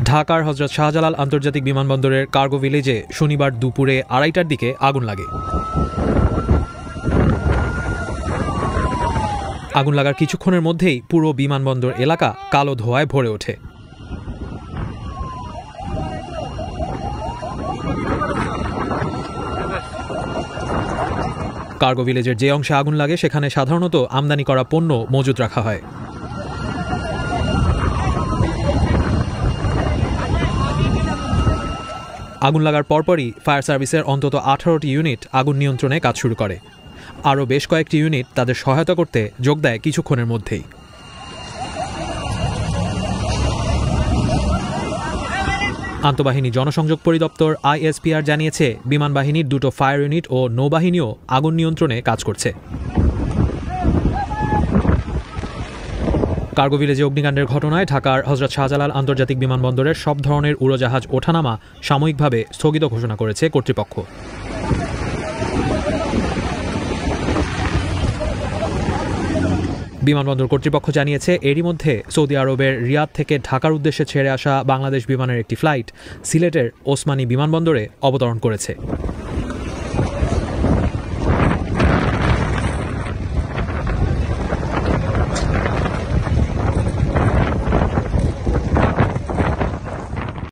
ঢাকার হযরত শাহজালাল আন্তর্জাতিক বিমানবন্দরের কার্গো ভিলেজে শনিবার দুপুরে 2:30টার দিকে আগুন লাগে। আগুন লাগার কিছুক্ষণের মধ্যেই পুরো বিমানবন্দর এলাকা কালো ধোঁয়ায় ভরে ওঠে। কার্গো ভিলেজের যে অংশে আগুন লাগে সেখানে সাধারণত আমদানি করা পণ্য মজুত রাখা হয়। আগুন লাগার পরপরই ফায়ার সার্ভিসের অন্তত 18টি ইউনিট আগুন নিয়ন্ত্রণে কাজ শুরু করে। আরও বেশ কয়েকটি ইউনিট তাদের সহায়তা করতে যোগ দেয় কিছুক্ষণের মধ্যেই। আন্তঃবাহিনী জনসংযোগ পরিদপ্তর ISPR জানিয়েছে বিমান বাহিনীর 2টো ফায়ার ইউনিট ও নৌবাহিনীও আগুন নিয়ন্ত্রণে কাজ করছে। কার্গো ভিলেজে অগ্নিকাণ্ডের ঘটনায় ঢাকার হযরত শাহজালাল আন্তর্জাতিক বিমানবন্দরের সব ধরনের উড়োজাহাজ ওঠানামা সাময়িকভাবে স্থগিত ঘোষণা করেছে কর্তৃপক্ষ। বিমানবন্দর কর্তৃপক্ষ জানিয়েছে এরই মধ্যে সৌদি আরবের রিয়াদ থেকে ঢাকার উদ্দেশ্যে ছেড়ে আসা বাংলাদেশ বিমানের একটি ফ্লাইট সিলেটের ওসমানী বিমানবন্দরে অবতরণ করেছে।